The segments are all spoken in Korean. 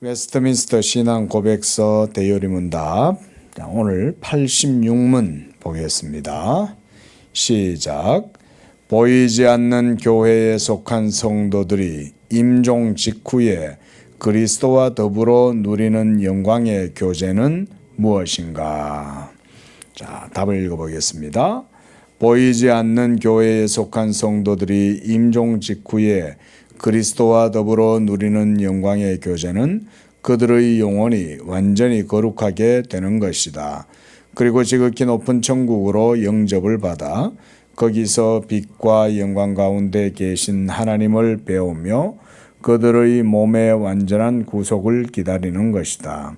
웨스트민스터 신앙 고백서 대요리 문답. 오늘 86문 보겠습니다. 시작. 보이지 않는 교회에 속한 성도들이 임종 직후에 그리스도와 더불어 누리는 영광의 교제는 무엇인가? 자, 답을 읽어보겠습니다. 보이지 않는 교회에 속한 성도들이 임종 직후에 그리스도와 더불어 누리는 영광의 교제는 그들의 영혼이 완전히 거룩하게 되는 것이다. 그리고 지극히 높은 천국으로 영접을 받아 거기서 빛과 영광 가운데 계신 하나님을 배우며 그들의 몸의 완전한 구속을 기다리는 것이다.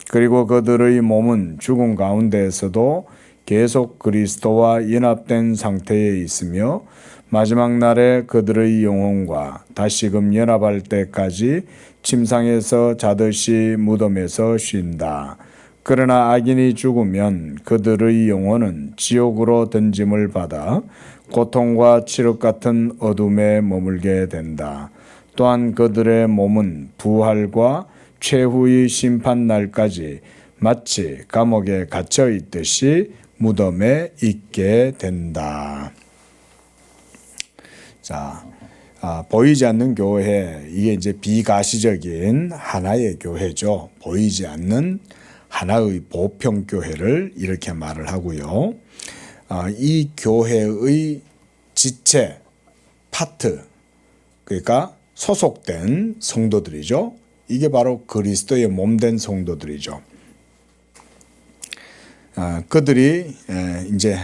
그리고 그들의 몸은 죽음 가운데에서도 계속 그리스도와 연합된 상태에 있으며 마지막 날에 그들의 영혼과 다시금 연합할 때까지 침상에서 자듯이 무덤에서 쉰다. 그러나 악인이 죽으면 그들의 영혼은 지옥으로 던짐을 받아 고통과 칠흑 같은 어둠에 머물게 된다. 또한 그들의 몸은 부활과 최후의 심판 날까지 마치 감옥에 갇혀 있듯이 무덤에 있게 된다. 자, 보이지 않는 교회, 이게 이제 비가시적인 하나의 교회죠. 보이지 않는 하나의 보편교회를 이렇게 말을 하고요. 이 교회의 지체, 파트, 그러니까 소속된 성도들이죠. 이게 바로 그리스도의 몸된 성도들이죠. 그들이 이제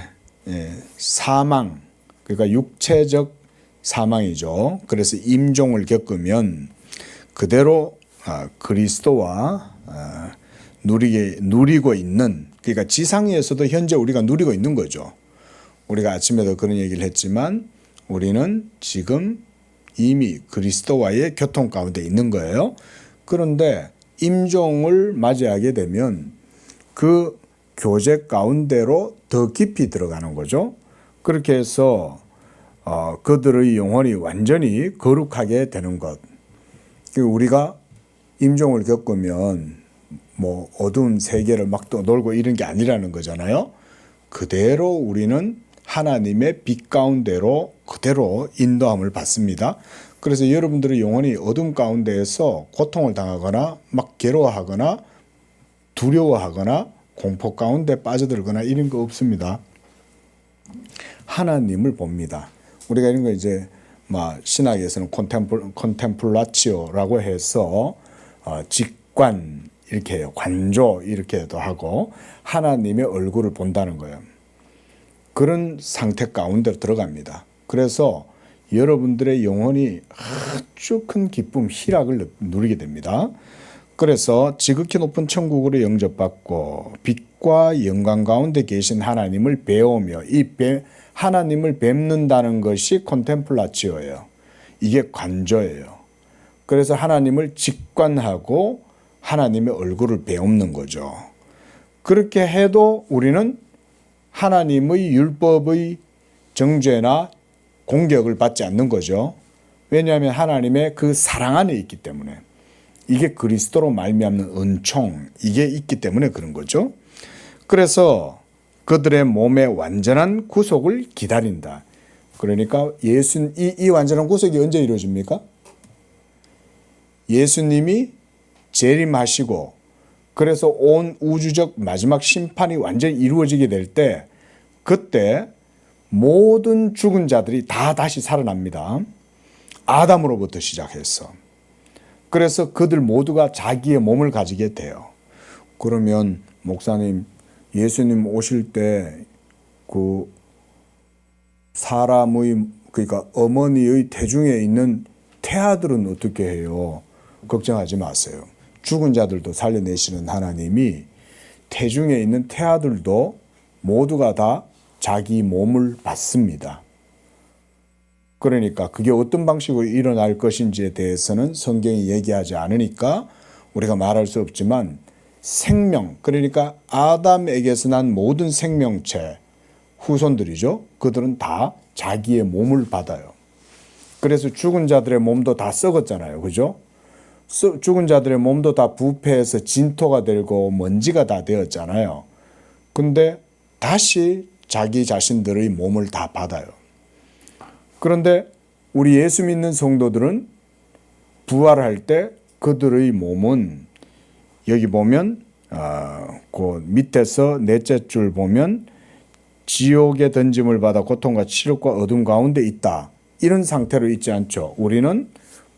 사망, 그러니까 육체적 사망이죠. 그래서 임종을 겪으면 그대로 그리스도와 누리고 있는, 그러니까 지상에서도 현재 우리가 누리고 있는 거죠. 우리가 아침에도 그런 얘기를 했지만 우리는 지금 이미 그리스도와의 교통 가운데 있는 거예요. 그런데 임종을 맞이하게 되면 그 교제 가운데로 더 깊이 들어가는 거죠. 그렇게 해서 그들의 영혼이 완전히 거룩하게 되는 것. 우리가 임종을 겪으면 뭐 어두운 세계를 막 또 놀고 이런 게 아니라는 거잖아요. 그대로 우리는 하나님의 빛 가운데로 그대로 인도함을 받습니다. 그래서 여러분들의 영혼이 어둠 가운데에서 고통을 당하거나 막 괴로워하거나 두려워하거나 공포 가운데 빠져들거나 이런 거 없습니다. 하나님을 봅니다. 우리가 이런 거 이제 신학에서는 콘템플라치오라고 해서 직관 이렇게 해요. 관조 이렇게도 하고 하나님의 얼굴을 본다는 거예요. 그런 상태 가운데로 들어갑니다. 그래서 여러분들의 영혼이 아주 큰 기쁨, 희락을 누리게 됩니다. 그래서 지극히 높은 천국으로 영접받고 빛과 영광 가운데 계신 하나님을 배우며 하나님을 뵙는다는 것이 콘템플라치오예요. 이게 관조예요. 그래서 하나님을 직관하고 하나님의 얼굴을 배우는 거죠. 그렇게 해도 우리는 하나님의 율법의 정죄나 공격을 받지 않는 거죠. 왜냐하면 하나님의 그 사랑 안에 있기 때문에. 이게 그리스도로 말미암는 은총, 이게 있기 때문에 그런 거죠. 그래서 그들의 몸의 완전한 구속을 기다린다. 그러니까 이 완전한 구속이 언제 이루어집니까? 예수님이 재림하시고 그래서 온 우주적 마지막 심판이 완전히 이루어지게 될 때 그때 모든 죽은 자들이 다 다시 살아납니다. 아담으로부터 시작해서. 그래서 그들 모두가 자기의 몸을 가지게 돼요. 그러면 목사님, 예수님 오실 때 그 사람의, 그러니까 어머니의 태중에 있는 태아들은 어떻게 해요? 걱정하지 마세요. 죽은 자들도 살려내시는 하나님이 태중에 있는 태아들도 모두가 다 자기 몸을 받습니다. 그러니까 그게 어떤 방식으로 일어날 것인지에 대해서는 성경이 얘기하지 않으니까 우리가 말할 수 없지만 생명, 그러니까 아담에게서 난 모든 생명체, 후손들이죠. 그들은 다 자기의 몸을 받아요. 그래서 죽은 자들의 몸도 다 썩었잖아요. 그죠? 죽은 자들의 몸도 다 부패해서 진토가 되고 먼지가 다 되었잖아요. 근데 다시 자기 자신들의 몸을 다 받아요. 그런데 우리 예수 믿는 성도들은 부활할 때 그들의 몸은 여기 보면 그 밑에서 넷째 줄 보면 지옥에 던짐을 받아 고통과 치욕과 어둠 가운데 있다. 이런 상태로 있지 않죠. 우리는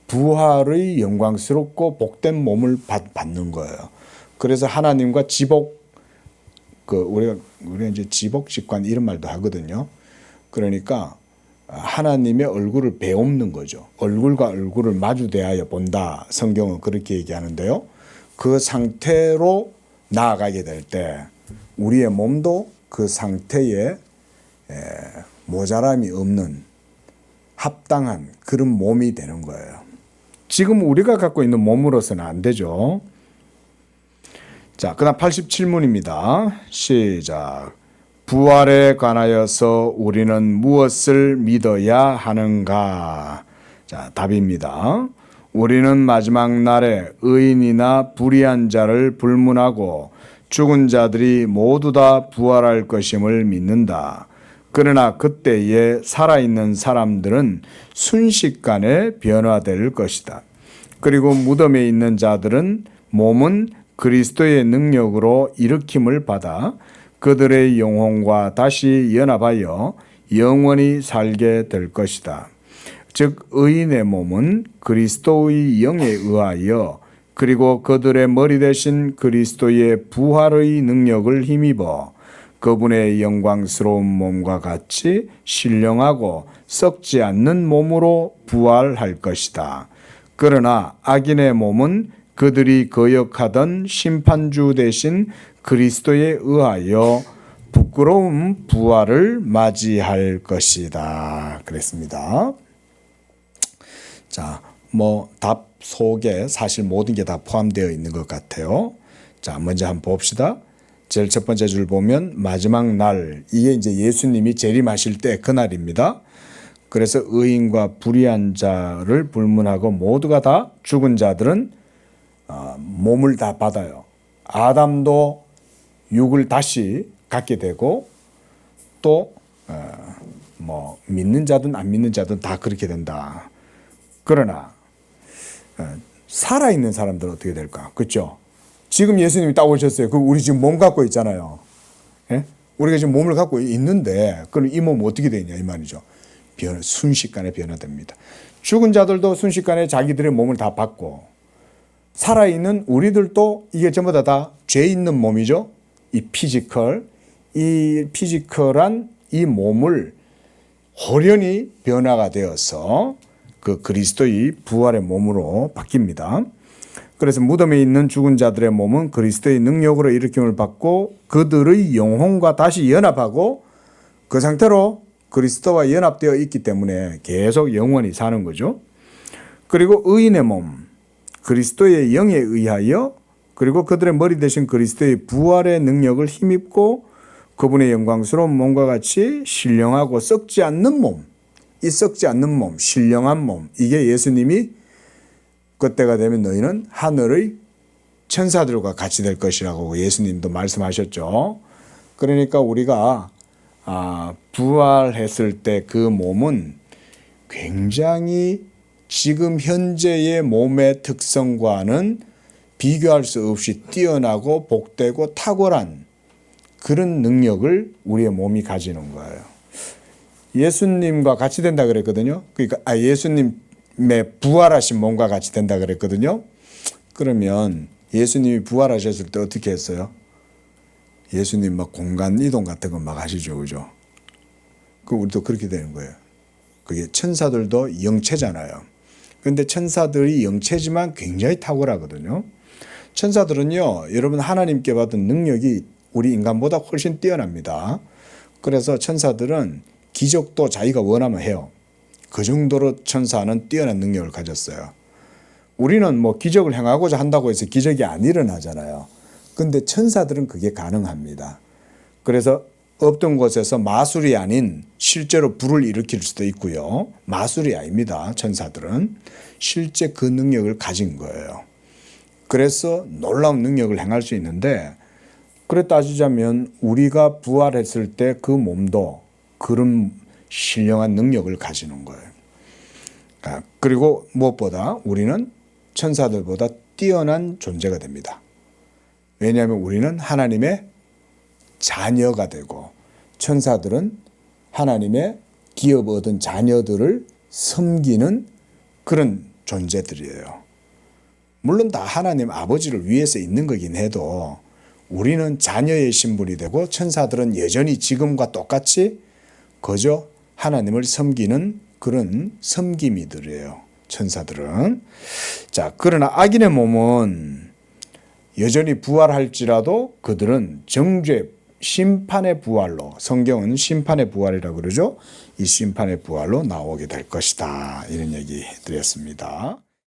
부활의 영광스럽고 복된 몸을 받는 거예요. 그래서 하나님과 지복, 우리가 이제 지복 직관 이런 말도 하거든요. 그러니까 하나님의 얼굴을 베옵는 거죠. 얼굴과 얼굴을 마주 대하여 본다. 성경은 그렇게 얘기하는데요. 그 상태로 나아가게 될 때 우리의 몸도 그 상태에 모자람이 없는 합당한 그런 몸이 되는 거예요. 지금 우리가 갖고 있는 몸으로서는 안 되죠. 자, 그다음 87문입니다. 시작. 부활에 관하여서 우리는 무엇을 믿어야 하는가? 자, 답입니다. 우리는 마지막 날에 의인이나 불의한 자를 불문하고 죽은 자들이 모두 다 부활할 것임을 믿는다. 그러나 그때에 살아있는 사람들은 순식간에 변화될 것이다. 그리고 무덤에 있는 자들은 몸은 그리스도의 능력으로 일으킴을 받아 그들의 영혼과 다시 연합하여 영원히 살게 될 것이다. 즉 의인의 몸은 그리스도의 영에 의하여 그리고 그들의 머리 대신 그리스도의 부활의 능력을 힘입어 그분의 영광스러운 몸과 같이 신령하고 썩지 않는 몸으로 부활할 것이다. 그러나 악인의 몸은 그들이 거역하던 심판주 대신 그리스도에 의하여 부끄러운 부활을 맞이할 것이다. 그랬습니다. 자, 답 속에 사실 모든 게 다 포함되어 있는 것 같아요. 자, 먼저 한번 봅시다. 제일 첫 번째 줄 보면 마지막 날, 이게 이제 예수님이 재림하실 때 그날입니다. 그래서 의인과 불의한 자를 불문하고 모두가 다 죽은 자들은 몸을 다 받아요. 아담도 육을 다시 갖게 되고 또 믿는 자든 안 믿는 자든 다 그렇게 된다. 그러나 살아있는 사람들은 어떻게 될까? 그렇죠? 지금 예수님이 딱 오셨어요. 우리 지금 몸 갖고 있잖아요. 예? 우리가 지금 몸을 갖고 있는데 그럼 이 몸 어떻게 되냐 이 말이죠. 순식간에 변화됩니다. 죽은 자들도 순식간에 자기들의 몸을 다 받고 살아있는 우리들도 이게 전부 다 죄 있는 몸이죠. 이 피지컬한 이 몸을 호련히 변화가 되어서 그 그리스도의 부활의 몸으로 바뀝니다. 그래서 무덤에 있는 죽은 자들의 몸은 그리스도의 능력으로 일으킴을 받고 그들의 영혼과 다시 연합하고 그 상태로 그리스도와 연합되어 있기 때문에 계속 영원히 사는 거죠. 그리고 의인의 몸, 그리스도의 영에 의하여 그리고 그들의 머리 대신 그리스도의 부활의 능력을 힘입고 그분의 영광스러운 몸과 같이 신령하고 썩지 않는 몸, 이 썩지 않는 몸, 신령한 몸, 이게 예수님이 그때가 되면 너희는 하늘의 천사들과 같이 될 것이라고 예수님도 말씀하셨죠. 그러니까 우리가 부활했을 때 그 몸은 굉장히 지금 현재의 몸의 특성과는 비교할 수 없이 뛰어나고 복되고 탁월한 그런 능력을 우리의 몸이 가지는 거예요. 예수님과 같이 된다 그랬거든요. 그러니까 예수님의 부활하신 몸과 같이 된다 그랬거든요. 그러면 예수님이 부활하셨을 때 어떻게 했어요? 예수님 막 공간 이동 같은 거 막 하시죠, 그죠? 그 우리도 그렇게 되는 거예요. 그게 천사들도 영체잖아요. 그런데 천사들이 영체지만 굉장히 탁월하거든요. 천사들은요, 여러분 하나님께 받은 능력이 우리 인간보다 훨씬 뛰어납니다. 그래서 천사들은 기적도 자기가 원하면 해요. 그 정도로 천사는 뛰어난 능력을 가졌어요. 우리는 기적을 행하고자 한다고 해서 기적이 안 일어나잖아요. 근데 천사들은 그게 가능합니다. 그래서 없던 곳에서 마술이 아닌 실제로 불을 일으킬 수도 있고요. 마술이 아닙니다. 천사들은 실제 그 능력을 가진 거예요. 그래서 놀라운 능력을 행할 수 있는데, 그래 따지자면 우리가 부활했을 때 그 몸도 그런 신령한 능력을 가지는 거예요. 그리고 무엇보다 우리는 천사들보다 뛰어난 존재가 됩니다. 왜냐하면 우리는 하나님의 자녀가 되고 천사들은 하나님의 기업 얻은 자녀들을 섬기는 그런 존재들이에요. 물론 다 하나님 아버지를 위해서 있는 거긴 해도 우리는 자녀의 신분이 되고 천사들은 여전히 지금과 똑같이 그저 하나님을 섬기는 그런 섬김이들이에요. 천사들은. 자, 그러나 악인의 몸은 여전히 부활할지라도 그들은 정죄, 심판의 부활로, 성경은 심판의 부활이라고 그러죠. 이 심판의 부활로 나오게 될 것이다. 이런 얘기 해드렸습니다.